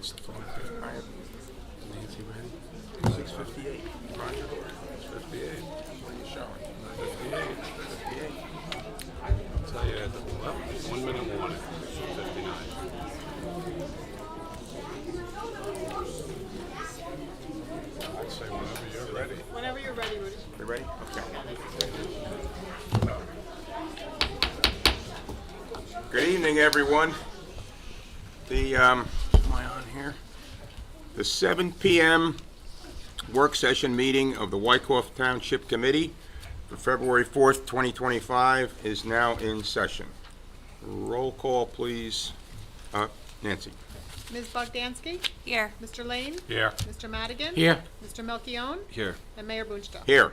What's the phone? Nancy ready? 6:58. Roger. 6:58. What are you showing? 58. 58. I'll tell you, well, 1 minute warning. 59. I'd say whenever you're ready. Whenever you're ready, Rudy. You ready? Okay. Good evening, everyone. Am I on here? The 7 p.m. work session meeting of the Wyckoff Township Committee for February 4th, 2025 is now in session. Roll call, please. Nancy. Ms. Bogdansky? Here. Mr. Lane? Here. Mr. Madigan? Here. Mr. Melchione? Here. And Mayor Boonstra. Here.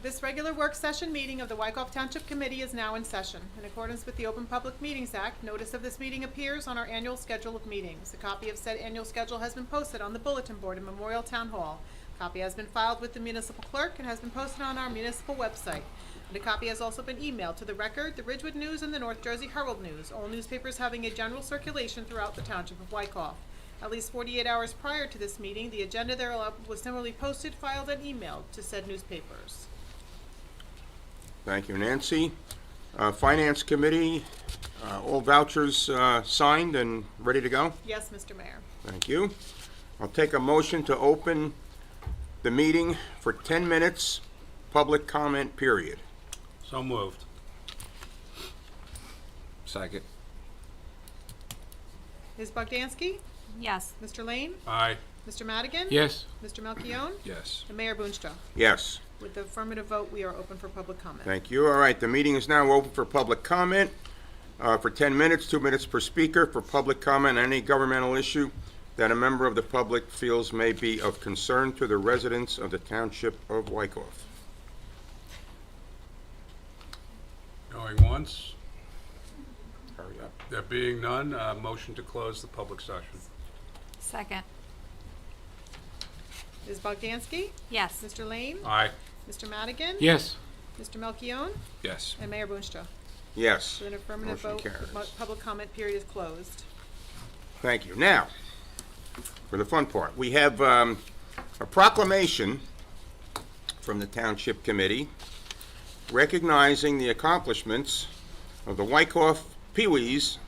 This regular work session meeting of the Wyckoff Township Committee is now in session. In accordance with the Open Public Meetings Act, notice of this meeting appears on our annual schedule of meetings. A copy of said annual schedule has been posted on the bulletin board in Memorial Town Hall. A copy has been filed with the municipal clerk and has been posted on our municipal website. And a copy has also been emailed to the Record, the Ridgewood News, and the North Jersey Herald News, all newspapers having a general circulation throughout the Township of Wyckoff. At least 48 hours prior to this meeting, the agenda thereof was similarly posted, filed, and emailed to said newspapers. Thank you, Nancy. Finance Committee, all vouchers signed and ready to go? Yes, Mr. Mayor. Thank you. I'll take a motion to open the meeting for 10 minutes, public comment period. So moved. Second. Ms. Bogdansky? Yes. Mr. Lane? Aye. Mr. Madigan? Yes. Mr. Melchione? Yes. And Mayor Boonstra. Yes. With the affirmative vote, we are open for public comment. Thank you. All right, the meeting is now open for public comment for 10 minutes, 2 minutes per speaker for public comment on any governmental issue that a member of the public feels may be of concern to the residents of the Township of Wyckoff. Going once. Hurry up. There being none, motion to close the public session. Second. Ms. Bogdansky? Yes. Mr. Lane? Aye. Mr. Madigan? Yes. Mr. Melchione? Yes. And Mayor Boonstra. Yes. With an affirmative Motion vote, the carries. public comment period is closed. Thank you. Now, for the fun part, we have a proclamation from the Township Committee recognizing the accomplishments of the Wyckoff Pee-wees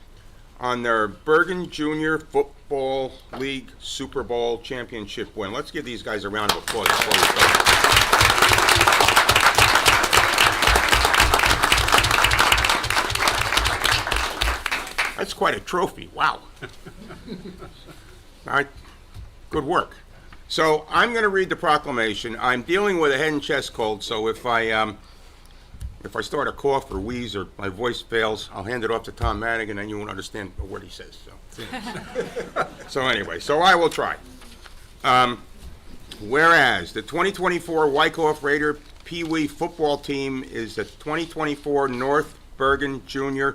on their Bergen Junior Football League Super Bowl championship win. Let's give these guys a round of applause before we start. That's quite a trophy. Wow. All right. Good work. So I'm going to read the proclamation. I'm dealing with a head and chest cold, so if I start a cough or wheeze or my voice fails, I'll hand it off to Tom Madigan and you won't understand a word he says. So anyway, so I will try. Whereas the 2024 Wyckoff Raider Pee Wee football team is the 2024 North Bergen Junior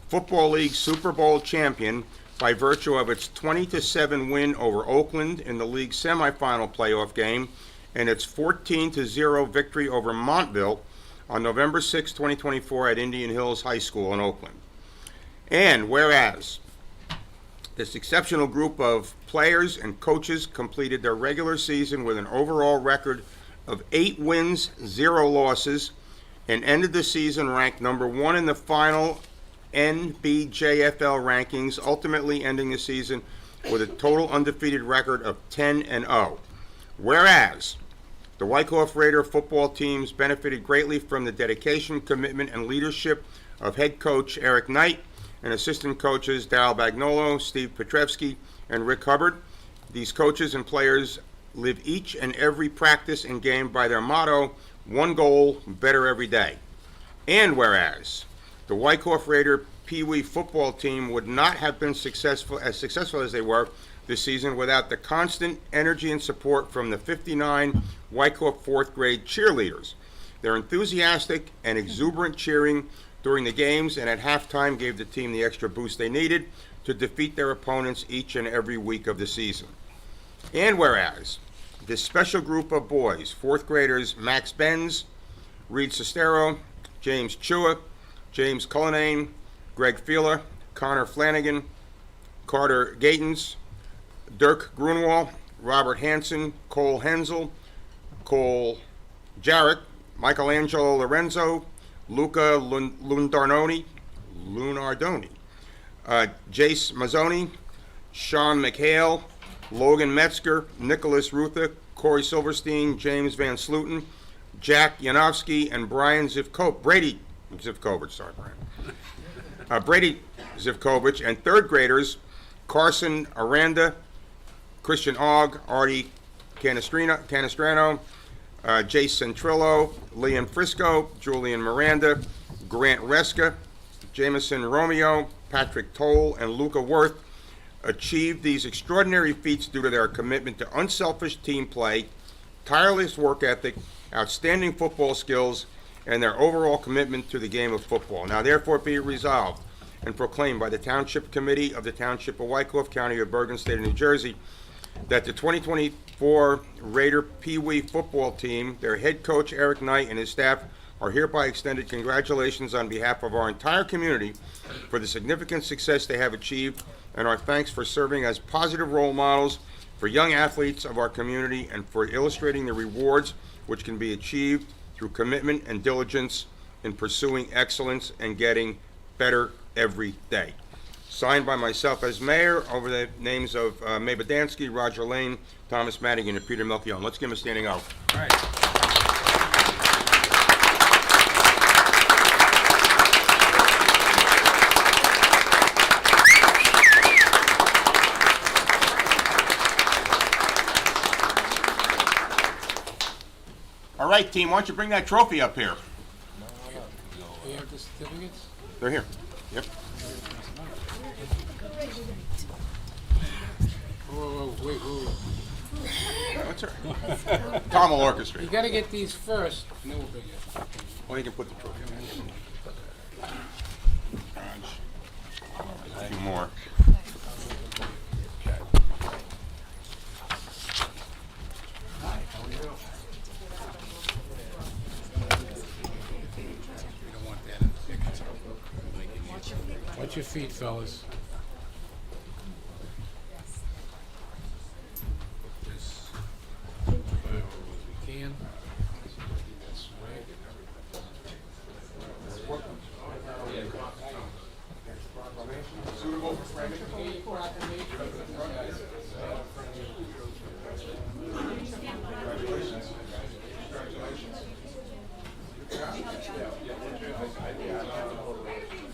Football League Super Bowl champion by virtue of its 20-7 win over Oakland in the league semifinal playoff game and its 14-0 victory over Montville on November 6, 2024 at Indian Hills High School in Oakland. And whereas this exceptional group of players and coaches completed their regular season with an overall record of 8 wins, 0 losses, and ended the season ranked number 1 in the final NBJFL rankings, ultimately ending the season with a total undefeated record of 10-0. Whereas the Wyckoff Raider football teams benefited greatly from the dedication, commitment, and leadership of head coach Eric Knight and assistant coaches Darryl Bagnolo, Steve Petrevsky, and Rick Hubbard. These coaches and players live each and every practice and game by their motto, one goal, better every day. And whereas the Wyckoff Raider Pee Wee football team would not have been successful as they were this season without the constant energy and support from the 59 Wyckoff 4th grade cheerleaders. Their enthusiastic and exuberant cheering during the games and at halftime gave the team the extra boost they needed to defeat their opponents each and every week of the season. And whereas this special group of boys, 4th graders Max Benz, Reed Sestero, James Chua, James Cullinane, Greg Feeler, Connor Flanagan, Carter Gatens, Dirk Grunwald, Robert Hansen, Cole Hensel, Cole Jarrett, Michelangelo Lorenzo, Luca Lunardoni, Jace Mazzoni, Sean McHale, Logan Metzger, Nicholas Ruther, Corey Silverstein, James Van Sluten, Jack Yanofsky, and Brady Zivkovich, and third graders Carson Aranda, Christian Ogg, Artie Canestrano, Jason Trillo, Liam Frisco, Julian Miranda, Grant Reska, Jameson Romeo, Patrick Toll, and Luca Worth achieved these extraordinary feats due to their commitment to unselfish team play, tireless work ethic, outstanding football skills, and their overall commitment to the game of football. Now therefore be it resolved and proclaimed by the Township Committee of the Township of Wyckoff, County of Bergen, State of New Jersey, that the 2024 Raider Pee Wee football team, their head coach Eric Knight and his staff are hereby extended congratulations on behalf of our entire community for the significant success they have achieved, and our thanks for serving as positive role models for young athletes of our community and for illustrating the rewards which can be achieved through commitment and diligence in pursuing excellence and getting better every day. Signed by myself as mayor, over the names of Mae Badansky, Roger Lane, Thomas Madigan, and Peter Melchion. Let's give him a standing O. All right. All right, team, why don't you bring that trophy up here? Do you have the certificates? They're here. Yep. Whoa, wait. What's her? Tom will orchestrate. You gotta get these first, and then we'll bring it. Well, you can put the trophy in. A few more. We don't want that in the picture. Watch your feet, fellas. Just fire as we can. That's right. Suitable for framing?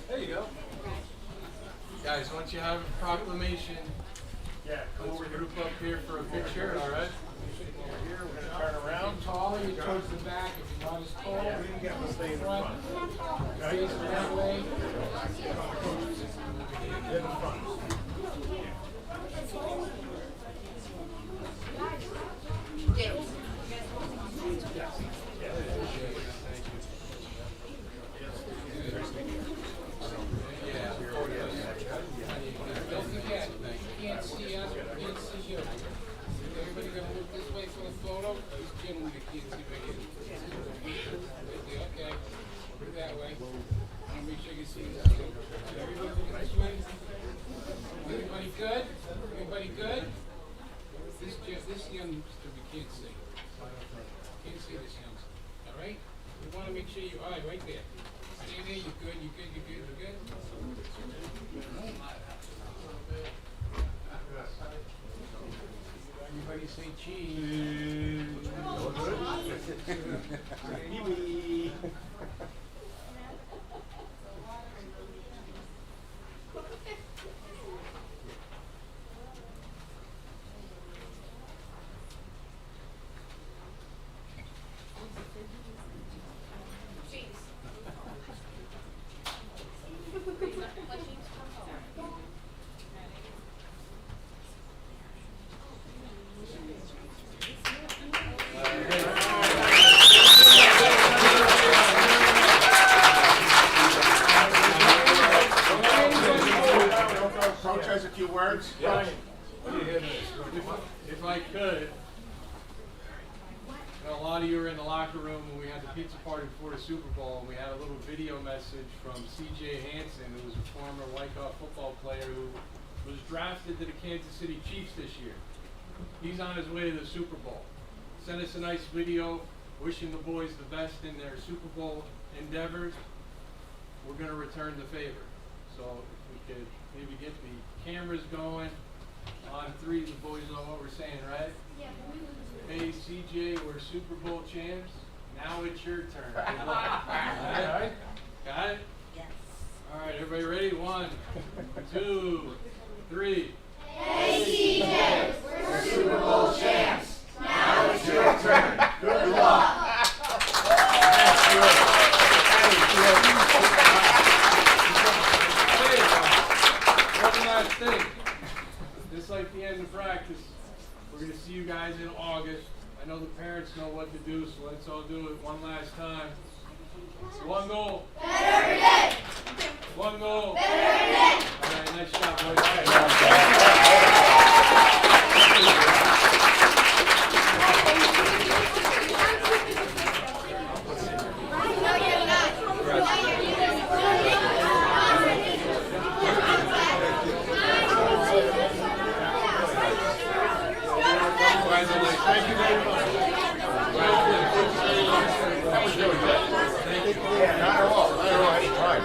There you go. Guys, once you have a proclamation, let's group up here for a picture, all right? Here, we're gonna turn around. Taller, you towards the back. If you're not as tall, you can stay in front. Face that way. Don't forget, you can't see us, we can't see you. Everybody gonna look this way for the photo? This gentleman, you can't see right here. Okay, put it that way. I'll make sure you see this. Everybody look this way. Everybody good? Everybody good? This youngster we can't see. Can't see this youngster, all right? We wanna make sure you, all right, right there. Stay there, you're good, you're good, you're good, you're good. Everybody say cheese. Coach has a few words. If I could, know, a lot of you were in the locker room when we had the pizza party before the Super Bowl, and we had a little video message from C.J. Hansen, who was a former Wyckoff football player who was drafted to the Kansas City Chiefs this year. He's on his way to the Super Bowl. Sent us a nice video wishing the boys the best in their Super Bowl endeavors. We're going to return the favor. So if we could maybe get the cameras going. On 3, the boys know what we're saying, right? Yeah. Hey, CJ, we're Super Bowl champs. Now it's your turn. Good luck. Got it? Got it? Yes. All right, everybody ready? 1, 2, 3. Hey, CJ, we're Super Bowl champs. Now it's your turn. Good luck. Hey, one last thing. Just like the end of practice, we're going to see you guys in August. I know the parents know what to do, so let's all do it one last time. One goal. Better every day. One goal. Better every day. All right, nice shot, boys. Thank you very much. That was really good. Thank you. Yeah, not at all. Not at all. Anytime.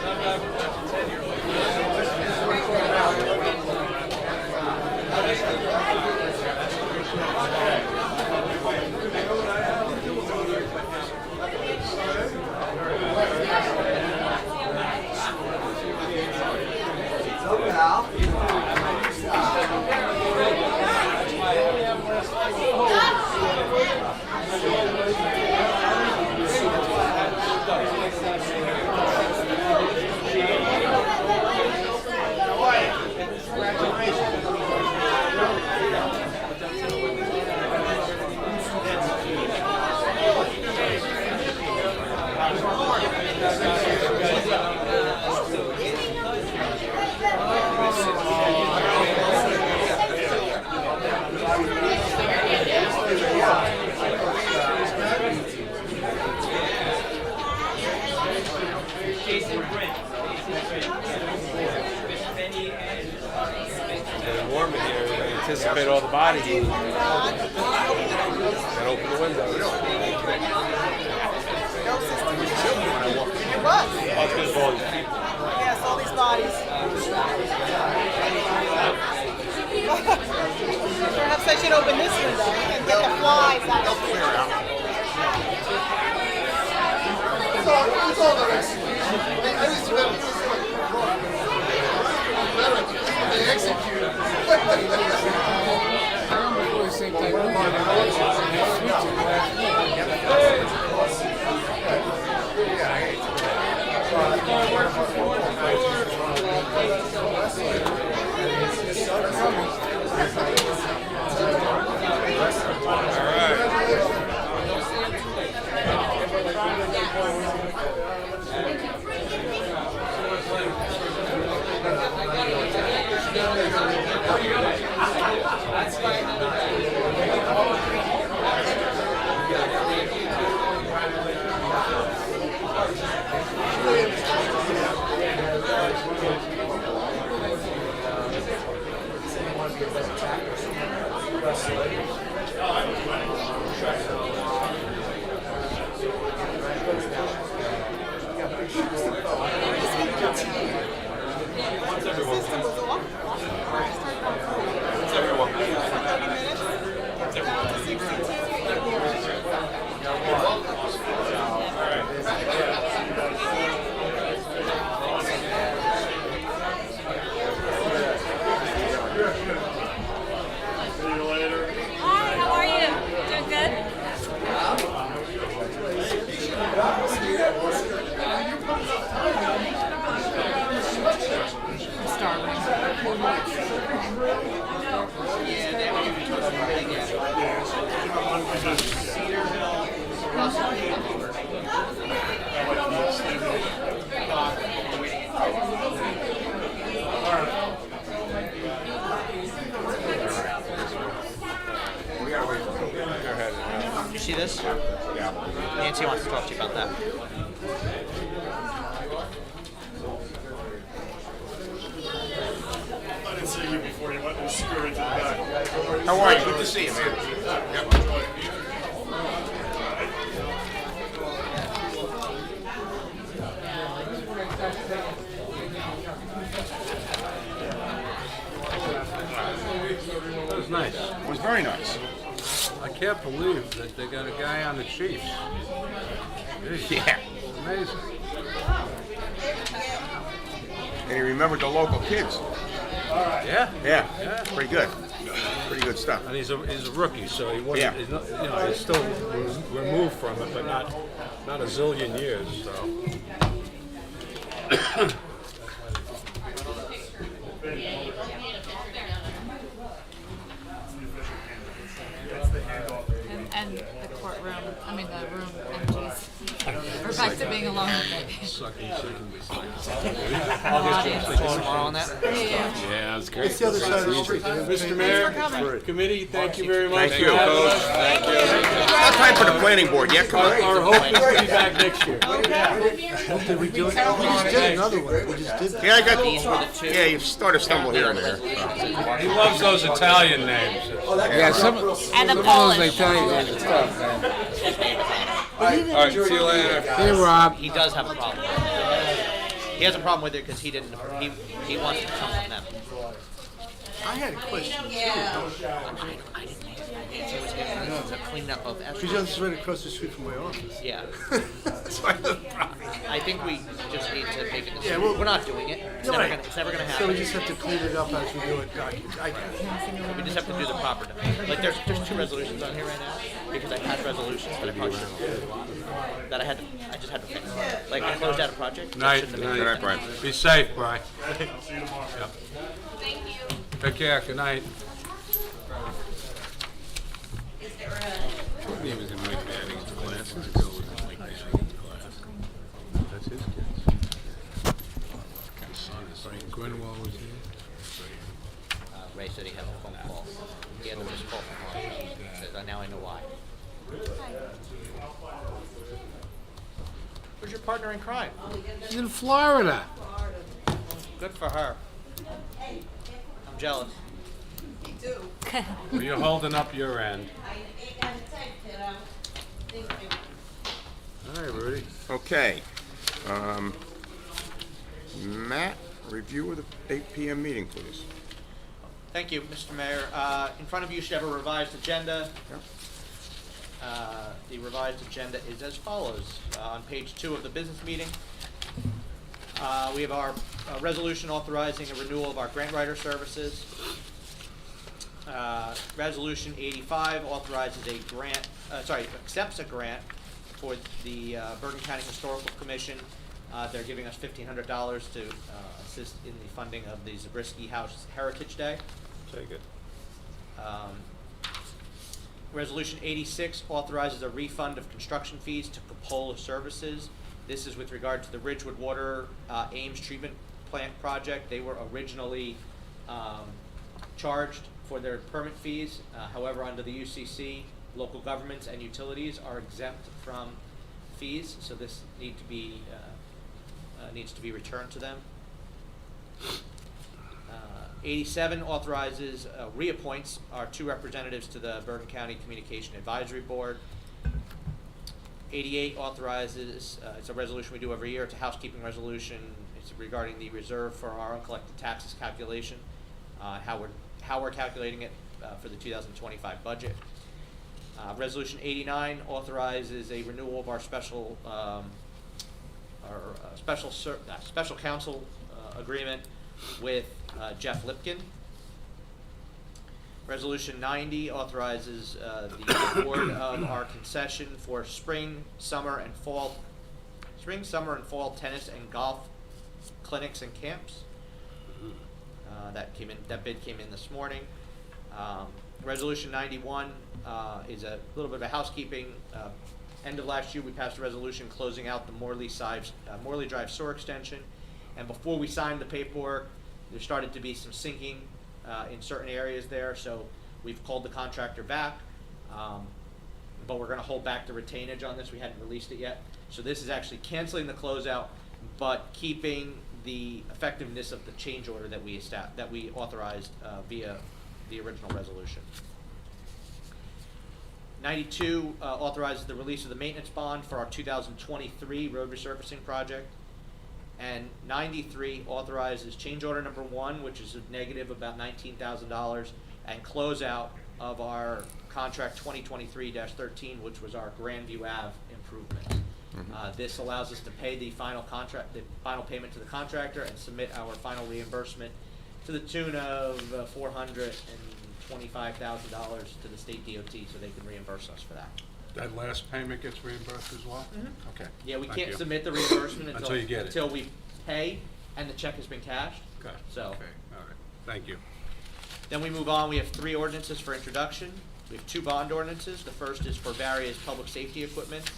Warm in here. I anticipate all the body heat. And open the windows. It was. That's good for all these people. Yes, all these bodies. Perhaps I should open this window and get the flies out. They executed. I remember the same thing. Hi, how are you? Doing good? We gotta wait. Go ahead. see this? Nancy wants to talk to you about that. I didn't see you before you went and scurried to the back. How are you? Good to see you, man. That was nice. It was very nice. I can't believe that they got a guy on the Chiefs. Jeez, Yeah. amazing. And he remembered the local kids. Yeah. Yeah, pretty good. Pretty good stuff. And he's a rookie, so he wasn't. Yeah. He's not, he's still removed from it, but not a zillion years. So. And the courtroom, I mean the room empties. We're back to being alone with it. Sucking. Tomorrow on that? Yeah. Yeah, it's great. Mr. Mayor, committee, thank you very much. Thank you, Coach. Thank you. It's not time for the planning board yet. Come on. Our hope is to be back next year. Did we do it? We just did another one. We just did that. Yeah, I got. These were the two. Yeah, you start to stumble here and there. He loves those Italian names. Yeah, some And the Polish. Italian names are tough, man. All right, see you later. Hey, Rob. He does have a problem. He has a problem with it because he didn't. He wants to come from them. I had a question. I didn't make it. Nancy was here. It's a cleanup of She's just right across the street from my office. Yeah. So I have a problem. I think we just need to make a decision. Yeah, well- we're not doing it. It's never gonna happen. So we just have to clean it up as we do it. I get it. We just have to do the proper. Like there's two resolutions on here right now because I passed resolutions that I probably shouldn't have. That I just had to fix. Like I closed out a project. Night. Shouldn't have All been right, Brian. Be safe, Brian. See you tomorrow. Thank you. Take care. Good night. That's his kids. His son is like Grinwell was here. Ray said he had a phone call. He had a missed call from Mark. He said, now I know why. Who's your partner in crime? She's in Florida. Good for her. I'm jealous. Well, you're holding up your end. All right, Rudy. Okay. Matt, review of the 8 p.m. meeting, please. Thank you, Mr. Mayor. In front of you, you should have a revised agenda. The revised agenda is as follows. On page 2 of the business meeting, we have our resolution authorizing a renewal of our grant writer services. Resolution 85 authorizes a grant, accepts a grant for the Bergen County Historical Commission. They're giving us $1,500 to assist in the funding of the Zabriskie House Heritage Day. Take it. Resolution 86 authorizes a refund of construction fees to Propola Services. This is with regard to the Ridgewood Water Ames Treatment Plant project. They were originally charged for their permit fees. However, under the UCC, local governments and utilities are exempt from fees, so this needs to be returned to them. 87 authorizes, reappoints our 2 representatives to the Bergen County Communication Advisory Board. 88 authorizes, it's a resolution we do every year, it's a housekeeping resolution, it's regarding the reserve for our uncollected taxes calculation, how we're calculating it for the 2025 budget. Resolution 89 authorizes a renewal of our special counsel agreement with Jeff Lipkin. Resolution 90 authorizes the award of our concession for spring, summer, and fall tennis and golf clinics and camps. That bid came in this morning. Resolution 91 is a little bit of a housekeeping. End of last year, we passed a resolution closing out the Morley Drive sewer extension, and before we signed the paperwork, there started to be some sinking in certain areas there, so we've called the contractor back. but we're gonna hold back the retainage on this, we hadn't released it yet. So this is actually canceling the closeout, but keeping the effectiveness of the change order that we authorized via the original resolution. 92 authorizes the release of the maintenance bond for our 2023 road resurfacing project. And 93 authorizes change order number 1, which is a negative about $19,000, and closeout of our contract 2023-13, which was our Grandview Ave improvement. This allows us to pay the final payment to the contractor and submit our final reimbursement to the tune of $425,000 to the state DOT, so they can reimburse us for that. That last payment gets reimbursed as well? Okay. Yeah, we Thank can't you. submit the reimbursement Until you get it. until we pay and the check has been cashed. Okay. So. Okay, all right. Thank you. Then we move on, we have 3 ordinances for introduction. We have 2 bond ordinances. The first is for various public safety equipment.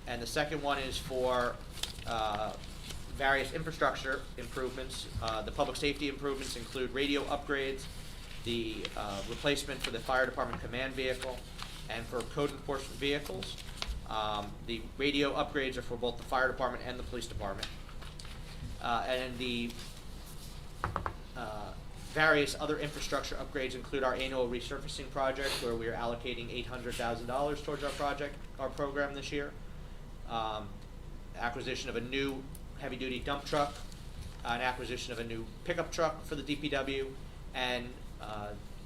And the second one is for various infrastructure improvements. The public safety improvements include radio upgrades, the replacement for the fire department command vehicle, and for code enforcement vehicles. The radio upgrades are for both the fire department and the police department. And the various other infrastructure upgrades include our annual resurfacing project, where we are allocating $800,000 towards our program this year. Acquisition of a new heavy-duty dump truck, an acquisition of a new pickup truck for the DPW, and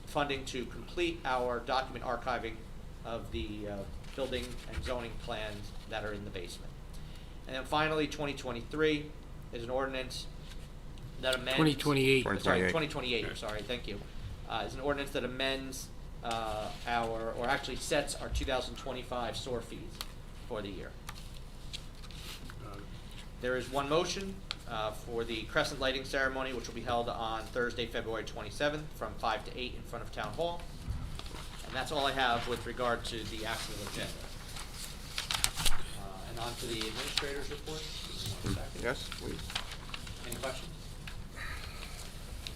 funding to complete our document archiving of the building and zoning plans that are in the basement. And then finally, 2023 is an ordinance that amends... 2028. Sorry, 2028, sorry, thank you. Is an ordinance that amends or actually sets our 2025 SOAR fees for the year. There is one motion for the crescent lighting ceremony, which will be held on Thursday, February 27th from 5 to 8 in front of Town Hall. And that's all I have with regard to the actual agenda. And on to the administrator's report. Yes, please. Any questions?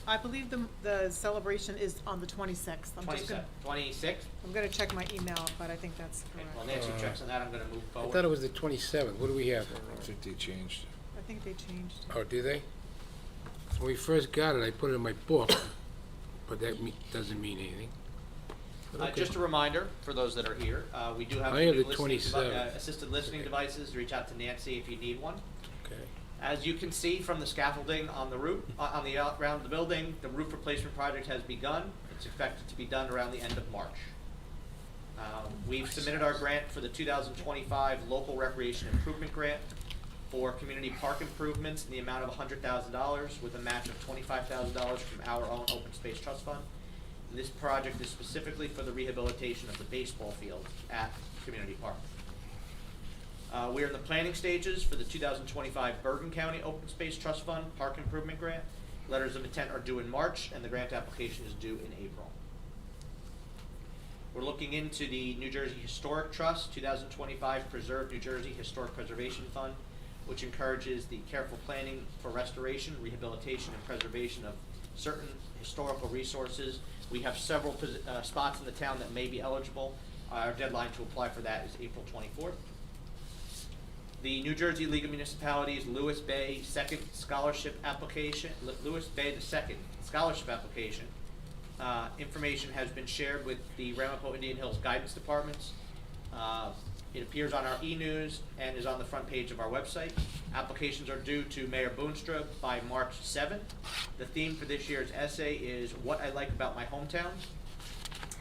I believe the celebration is on the 26th. I'm just gonna, 26th? I'm gonna check my email, but I think that's Okay, correct. well, Nancy checks on that, I'm gonna move I forward. thought it was the 27th. What do we have? I think they changed. I think they changed. Oh, do they? When we first got it, I put it in my book, but that doesn't mean anything. But okay. Just a reminder for those that are here, we do have I have new the listening 27th. Assisted listening devices. Reach out to Nancy if you need one. Okay. As you can see from the scaffolding on the roof, around the building, the roof replacement project has begun. It's expected to be done around the end of March. We've submitted our grant for the 2025 Local Recreation Improvement Grant for community park improvements in the amount of $100,000 with a match of $25,000 from our own Open Space Trust Fund. And this project is specifically for the rehabilitation of the baseball field at Community Park. We're in the planning stages for the 2025 Bergen County Open Space Trust Fund Park Improvement Grant. Letters of intent are due in March, and the grant application is due in April. We're looking into the New Jersey Historic Trust 2025 Preserve New Jersey Historic Preservation Fund, which encourages the careful planning for restoration, rehabilitation, and preservation of certain historical resources. We have several spots in the town that may be eligible. Our deadline to apply for that is April 24th. The New Jersey League of Municipalities Lewis Bay Second Scholarship Application, Lewis Bay the Second Scholarship Application. Information has been shared with the Ramapo Indian Hills Guidance Departments. It appears on our e-news and is on the front page of our website. Applications are due to Mayor Boonstra by March 7th. The theme for this year's essay is What I Like About My Hometown,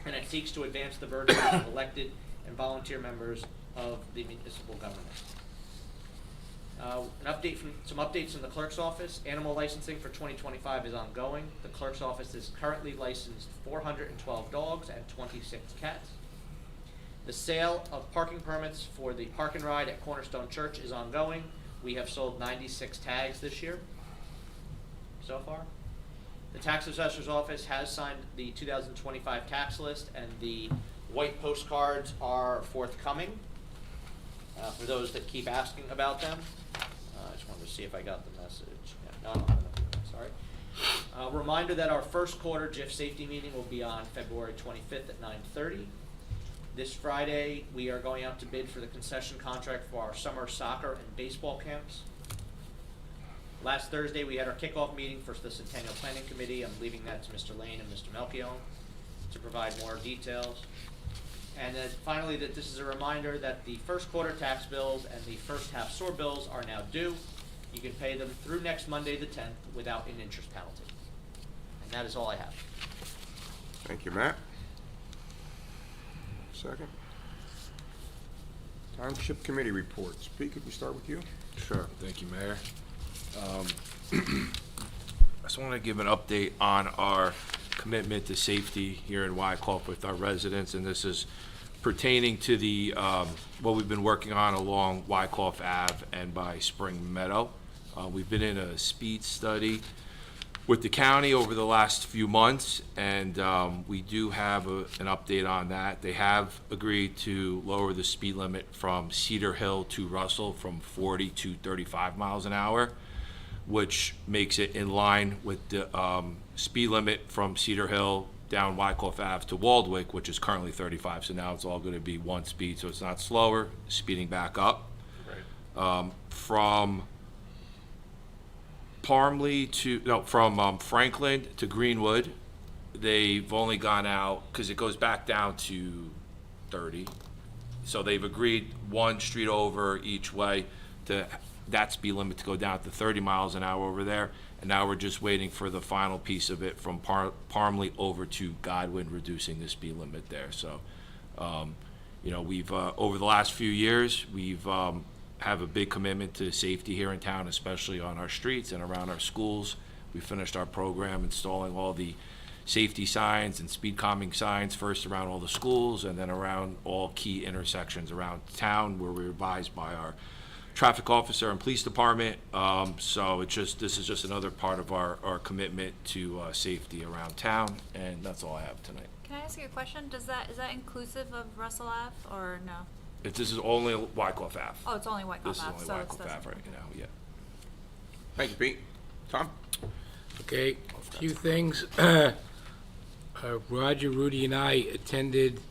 and it seeks to advance the virtues of elected and volunteer members of the municipal government. Some updates from the clerk's office. Animal licensing for 2025 is ongoing. The clerk's office is currently licensed 412 dogs and 26 cats. The sale of parking permits for the Park and Ride at Cornerstone Church is ongoing. We have sold 96 tags this year so far. The tax assessor's office has signed the 2025 tax list, and the white postcards are forthcoming for those that keep asking about them. I just wanted to see if I got the message. Yeah, no, sorry. Reminder that our first quarter GIF safety meeting will be on February 25th at 9:30. This Friday, we are going out to bid for the concession contract for our summer soccer and baseball camps. Last Thursday, we had our kickoff meeting for the Centennial Planning Committee. I'm leaving that to Mr. Lane and Mr. Melchiong to provide more details. And then finally, that this is a reminder that the first quarter tax bills and the first half sewer bills are now due. You can pay them through next Monday, the 10th, without an interest penalty. And that is all I have. Thank you, Matt. Second. Township Committee reports. Pete, could we start with you? Sure, thank you, Mayor. I just want to give an update on our commitment to safety here in Wyckoff with our residents, and this is pertaining to the, what we've been working on along Wyckoff Ave and by Spring Meadow. We've been in a speed study with the county over the last few months, and we do have an update on that. They have agreed to lower the speed limit from Cedar Hill to Russell from 40 to 35 miles an hour, which makes it in line with the speed limit from Cedar Hill down Wyckoff Ave to Waldwick, which is currently 35. So now it's all going to be one speed, so it's not slower, speeding back up. Right. From Franklin to Greenwood, they've only gone out, because it goes back down to 30. So they've agreed one street over each way to that speed limit to go down to 30 miles an hour over there. And now we're just waiting for the final piece of it from Parmley over to Godwin, reducing the speed limit there. So, you know, we've, over the last few years, we've have a big commitment to safety here in town, especially on our streets and around our schools. We finished our program installing all the safety signs and speed calming signs, first around all the schools and then around all key intersections around town, where we're advised by our traffic officer and police department. So it's just, this is just another part of our commitment to safety around town, and that's all I have tonight. Can I ask you a question? Is that inclusive of Russell Ave or no? This is only Wyckoff Ave. Oh, it's only Wyckoff This is Ave, only so Wyckoff it's Ave right now, yeah. Thank you, Pete. Tom? Okay, a few things. Roger, Rudy, and I attended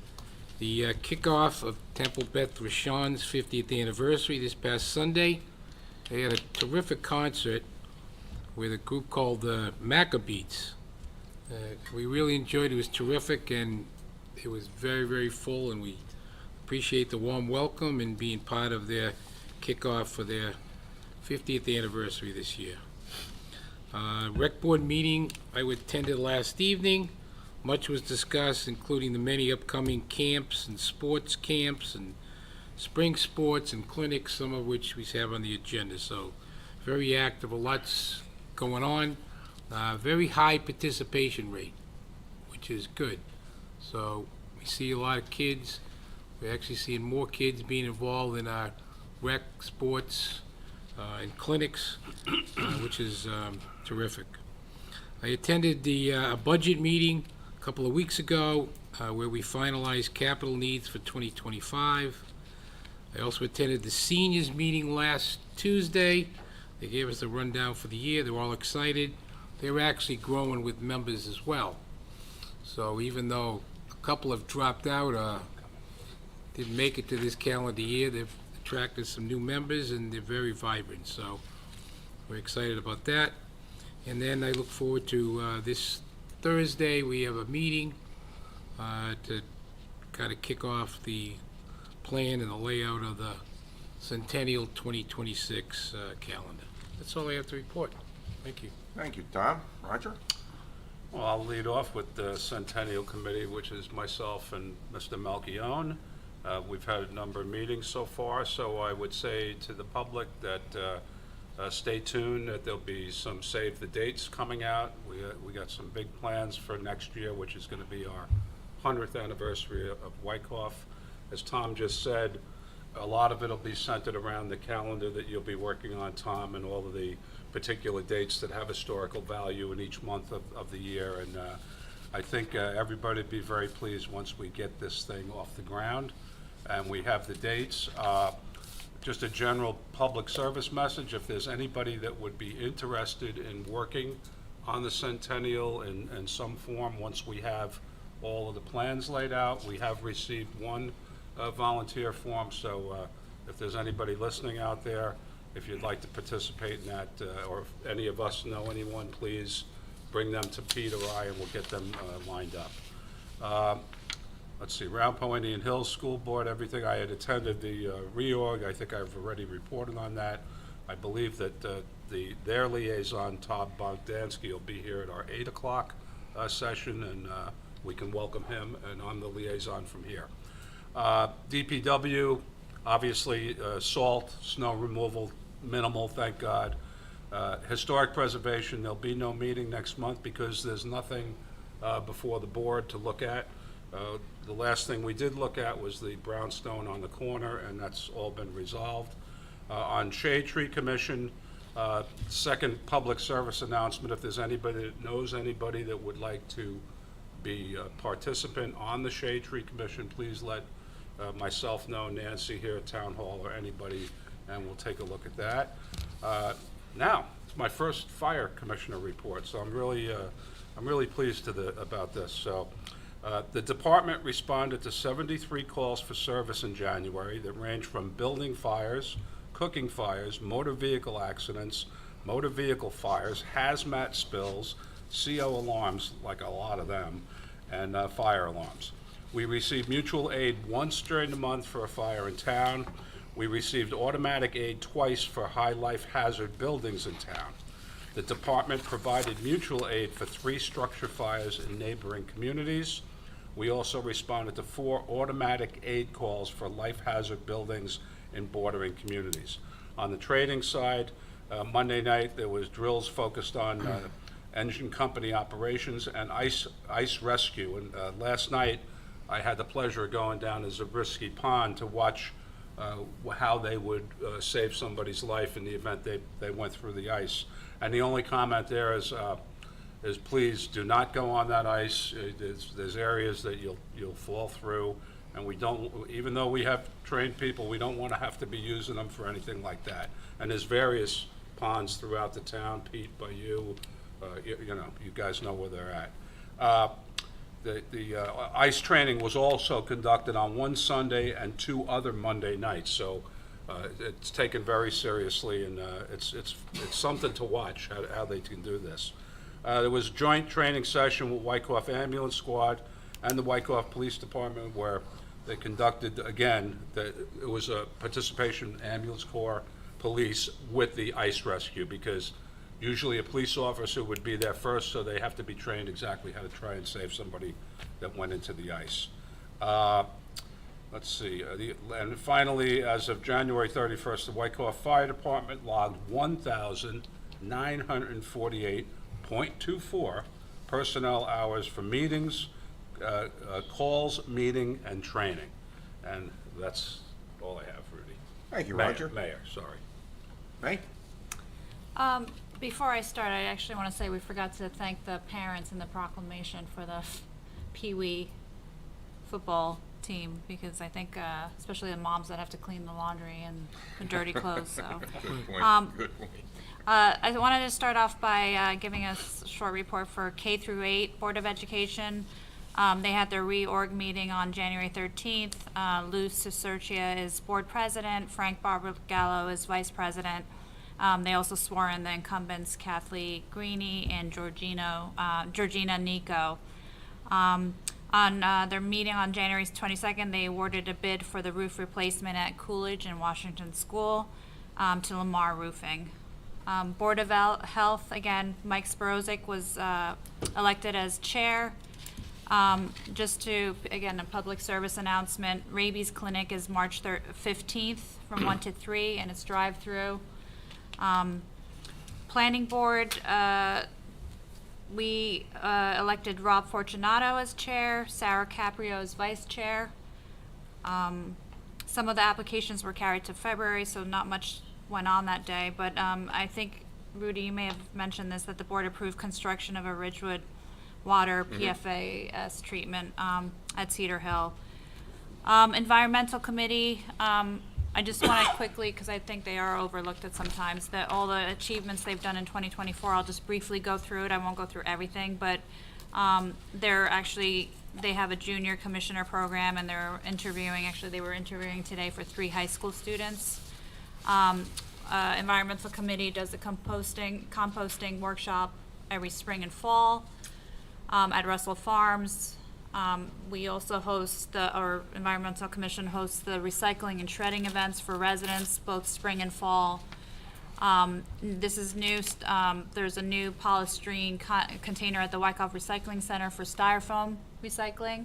the kickoff of Temple Beth Rashawn's 50th anniversary this past Sunday. They had a terrific concert with a group called the Maccabeats. We really enjoyed it. It was terrific, and it was very, very full, and we appreciate the warm welcome and being part of their kickoff for their 50th anniversary this year. Rec board meeting I attended last evening. Much was discussed, including the many upcoming camps and sports camps and spring sports and clinics, some of which we have on the agenda. So very active, a lot's going on. Very high participation rate, which is good. So we see a lot of kids. We're actually seeing more kids being involved in our rec, sports, and clinics, which is terrific. I attended the budget meeting a couple of weeks ago, where we finalized capital needs for 2025. I also attended the seniors meeting last Tuesday. They gave us a rundown for the year. They're all excited. They're actually growing with members as well. So even though a couple have dropped out, didn't make it to this calendar year, they've attracted some new members, and they're very vibrant. So we're excited about that. And then I look forward to this Thursday. We have a meeting to kind of kick off the plan and the layout of the Centennial 2026 calendar. That's all I have to report. Thank you. Thank you, Tom. Roger? Well, I'll lead off with the Centennial Committee, which is myself and Mr. Melchiong. We've had a number of meetings so far, so I would say to the public that stay tuned, that there'll be some save the dates coming out. We got some big plans for next year, which is going to be our 100th anniversary of Wyckoff. As Tom just said, a lot of it will be centered around the calendar that you'll be working on, Tom, and all of the particular dates that have historical value in each month of the year. And I think everybody would be very pleased once we get this thing off the ground and we have the dates. Just a general public service message: if there's anybody that would be interested in working on the Centennial in some form, once we have all of the plans laid out. We have received one volunteer form, so if there's anybody listening out there, if you'd like to participate in that, or if any of us know anyone, please bring them to Pete or I, and we'll get them lined up. Let's see, Round Indian Hills School Board, everything. I had attended the reorg. I think I've already reported on that. I believe that their liaison, Todd Bogdansky, will be here at our 8 o'clock session, and we can welcome him, and I'm the liaison from here. DPW, obviously, salt, snow removal, minimal, thank God. Historic preservation, there'll be no meeting next month because there's nothing before the board to look at. The last thing we did look at was the brownstone on the corner, and that's all been resolved. On Shade Tree Commission, second public service announcement, if there's anybody that knows anybody that would like to be a participant on the Shade Tree Commission, please let myself know, Nancy here at Town Hall, or anybody, and we'll take a look at that. Now, it's my first fire commissioner report, so I'm really pleased about this. So, the department responded to 73 calls for service in January that range from building fires, cooking fires, motor vehicle accidents, motor vehicle fires, hazmat spills, CO alarms, like a lot of them, and fire alarms. We received mutual aid once during the month for a fire in town. We received automatic aid twice for high life hazard buildings in town. The department provided mutual aid for 3 structure fires in neighboring communities. We also responded to 4 automatic aid calls for life hazard buildings in bordering communities. On the trading side, Monday night there was drills focused on engine company operations and ice rescue. And last night I had the pleasure of going down to Zabriskie Pond to watch how they would save somebody's life in the event they went through the ice. And the only comment there is please do not go on that ice. There's areas that you'll fall through, and we don't, even though we have trained people, we don't want to have to be using them for anything like that. And there's various ponds throughout the town, Pete, by you, you know, you guys know where they're at. The ice training was also conducted on one Sunday and 2 other Monday nights, so it's taken very seriously, and it's something to watch how they can do this. There was a joint training session with Wyckoff Ambulance Squad and the Wyckoff Police Department where they conducted, again, it was a participation ambulance corps police with the ice rescue, because usually a police officer would be there first, so they have to be trained exactly how to try and save somebody that went into the ice. Let's see, and finally, as of January 31st, the Wyckoff Fire Department logged 1,948.24 personnel hours for meetings, calls, meeting, and training. And that's all I have, Rudy. Thank you, Roger. Mayor, sorry. May? Before I start, I actually want to say we forgot to thank the parents in the proclamation for the Pee Wee football team, because I think, especially the moms that have to clean the laundry and the dirty clothes, so. Good point, good point. I wanted to start off by giving a short report for K through 8 Board of Education. They had their reorg meeting on January 13th. Lou Cicercia is board president, Frank Barbagallo is vice president. They also swore in the incumbents Kathleen Greeny and Georgina Nico. On their meeting on January 22nd, they awarded a bid for the roof replacement at Coolidge and Washington School to Lamar Roofing. Board of Health, again, Mike Spirozik was elected as chair. Just to, again, a public service announcement, rabies clinic is March 15th from 1 to 3, and it's drive-through. Planning board, we elected Rob Fortunato as chair, Sarah Caprio as vice chair. Some of the applications were carried to February, so not much went on that day, but I think, Rudy, you may have mentioned this, that the board approved construction of a Ridgewood water PFAS treatment at Cedar Hill. Environmental committee, I just want to quickly, because I think they are overlooked at sometimes, that all the achievements they've done in 2024, I'll just briefly go through it. I won't go through everything, but they're actually They have a junior commissioner program, and they're interviewing, actually, they were interviewing today for 3 high school students. Environmental Committee does a composting workshop every spring and fall at Russell Farms. We also host our Environmental Commission hosts the recycling and shredding events for residents, both spring and fall. This is new, there's a new polystyrene container at the Wyckoff Recycling Center for styrofoam recycling.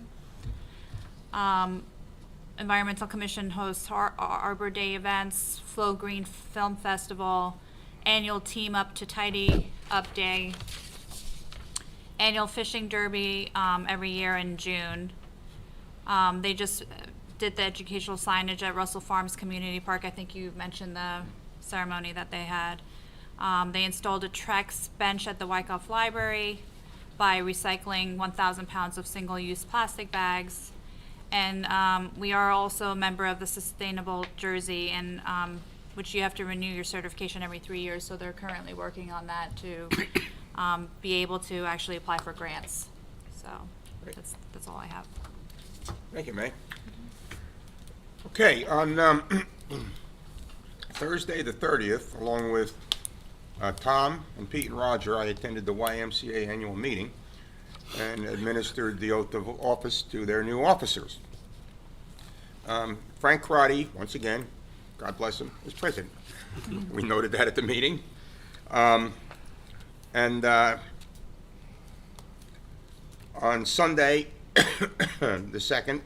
Environmental Commission hosts Arbor Day events, Flow Green Film Festival, annual Team Up to Tidy Up Day, annual Fishing Derby every year in June. They just did the educational signage at Russell Farms Community Park. I think you mentioned the ceremony that they had. They installed a Trex bench at the Wyckoff Library by recycling 1,000 pounds of single-use plastic bags. And we are also a member of the Sustainable Jersey, and which you have to renew your certification every 3 years, so they're currently working on that to be able to actually apply for grants. So that's all I have. Thank you, May. Okay, on Thursday the 30th, along with Tom and Pete and Roger, I attended the YMCA annual meeting and administered the oath of office to their new officers. Frank Crotty, once again, God bless him, is president. We noted that at the meeting. And on Sunday, the 2nd,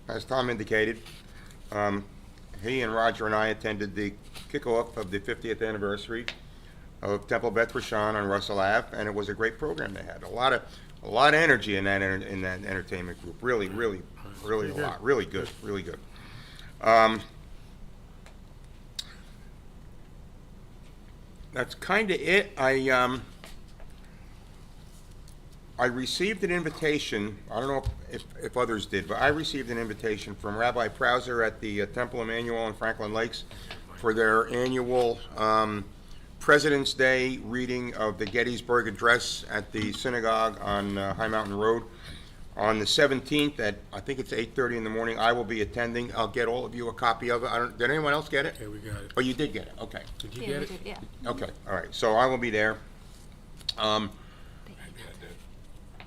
as Tom indicated, he and Roger and I attended the kickoff of the 50th anniversary of Temple Beth Rashan on Russell Ave, and it was a great program they had. A lot of energy in that entertainment group. Really a lot. Really good. That's kind of it. I received an invitation. I don't know if others did, but I received an invitation from Rabbi Prauser at the Temple Emmanuel in Franklin Lakes for their annual President's Day reading of the Gettysburg Address at the synagogue on High Mountain Road on the 17th at, I think it's 8:30 in the morning. I will be attending. I'll get all of you a copy of it. Did anyone else get it? Okay, we got it. Oh, you did get it? Okay. Did you Yeah, get we it? did, yeah. Okay, all right. So I will be there.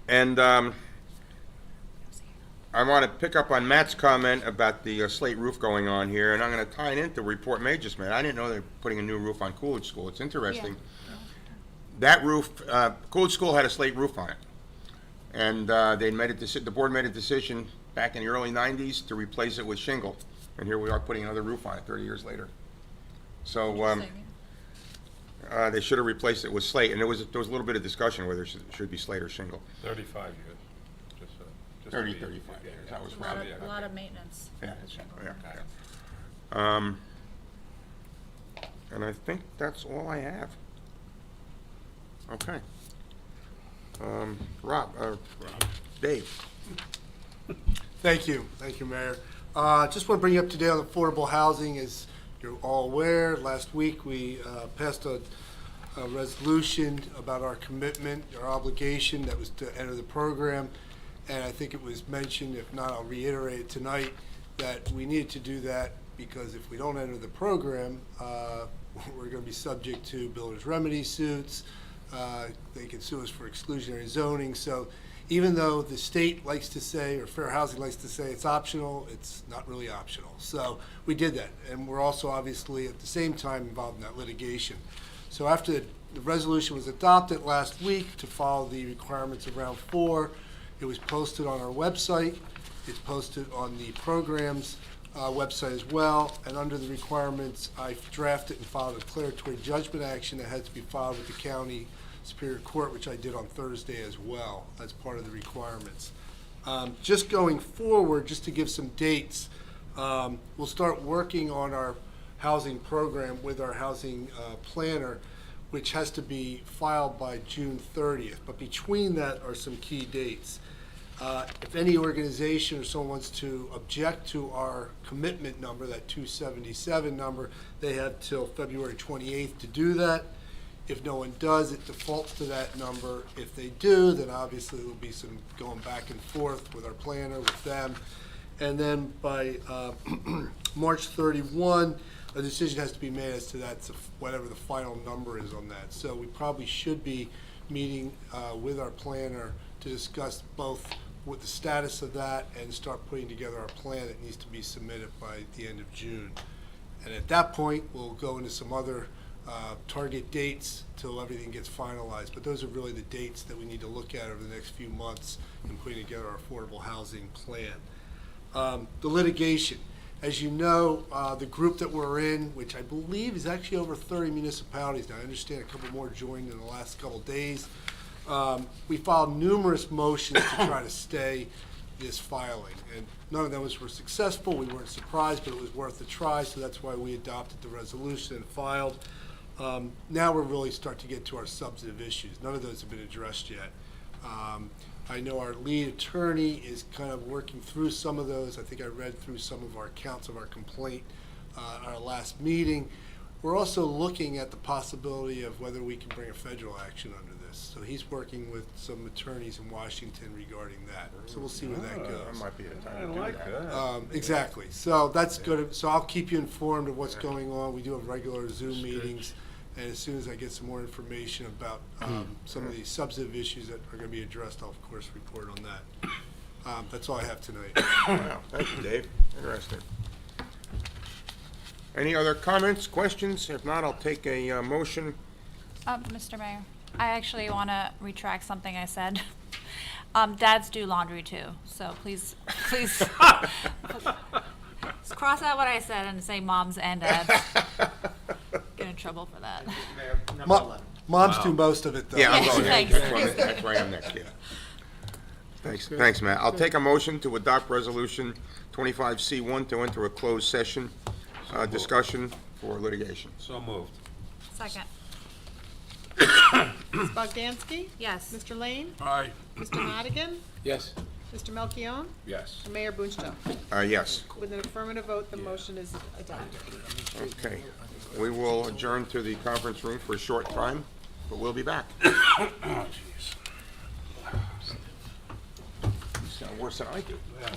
And I want to pick up on Matt's comment about the slate roof going on here, and I'm going to tie it into the report May just made. I didn't know they were putting a new roof on Coolidge School. It's interesting. That roof, Coolidge School had a slate roof on it. And the board made a decision back in the early 90s to replace it with shingle. And here we are putting another roof on it 30 years later. So they should have replaced it with slate. And there was a little bit of discussion whether it should be slate or shingle. 35 years. Just 30, to be- 35 years. That was A lot rounded. of, lot of maintenance. Yeah, and I think that's all I have. Okay. Dave. Thank you, Mayor. Just want to bring you up to date on affordable housing. As you're all aware, last week we passed a resolution about our commitment, our obligation that was to enter the program. And I think it was mentioned, if not, I'll reiterate it tonight, that we needed to do that because if we don't enter the program, we're going to be subject to builder's remedy suits. They can sue us for exclusionary zoning. So even though the state likes to say, or Fair Housing likes to say it's optional, it's not really optional. So we did that. And we're also obviously at the same time involved in that litigation. So after the resolution was adopted last week to follow the requirements of round 4, it was posted on our website. It's posted on the program's website as well. And under the requirements, I drafted and filed a declaratory judgment action that had to be filed with the county Superior Court, which I did on Thursday as well as part of the requirements. Just going forward, just to give some dates, we'll start working on our housing program with our housing planner, which has to be filed by June 30th. But between that are some key dates. If any organization or someone wants to object to our commitment number, that 277 number, they have till February 28th to do that. If no one does, it defaults to that number. If they do, then obviously there'll be some going back and forth with our planner, with them. And then by March 31, a decision has to be made as to that, so whatever the final number is on that. So we probably should be meeting with our planner to discuss both what the status of that and start putting together our plan that needs to be submitted by the end of June. And at that point, we'll go into some other target dates till everything gets finalized. But those are really the dates that we need to look at over the next few months in putting together our affordable housing plan. The litigation. As you know, the group that we're in, which I believe is actually over 30 municipalities now, I understand a couple more joined in the last couple days. We filed numerous motions to try to stay this filing, and none of them were successful. We weren't surprised, but it was worth a try, so that's why we adopted the resolution and filed. Now we're really starting to get to our substantive issues. None of those have been addressed yet. I know our lead attorney is kind of working through some of those. I think I read through some of our counts of our complaint at our last meeting. We're also looking at the possibility of whether we can bring a federal action under this. So he's working with some attorneys in Washington regarding that. So we'll see where that goes. That might be the time to do that. Exactly. So that's good. So I'll keep you informed of what's going on. We do have regular Zoom meetings. And as soon as I get some more information about some of the substantive issues that are going to be addressed, I'll of course report on that. That's all I have tonight. Wow, thank you, Dave. Interesting. Any other comments, questions? If not, I'll take a motion. Mr. Mayor, I actually want to retract something I said. Dads do laundry too, so please cross out what I said and say moms and dads. Get in trouble for that. Mayor, number 11. Moms do most of it, though. Yeah, I'm Yes, going thanks. next. That's why I'm next, yeah. Thanks, Matt. I'll take a motion to adopt Resolution 25C1 to enter a closed session discussion for litigation. So moved. Second. Ms. Bogdansky? Yes. Mr. Lane? Aye. Mr. Madigan? Yes. Mr. Melchiong? Yes. And Mayor Boonstra. Yes. With an affirmative vote, the motion is adopted. Okay. We will adjourn to the conference room for a short time, but we'll be back. Oh, jeez. You sound worse than I do. Yeah.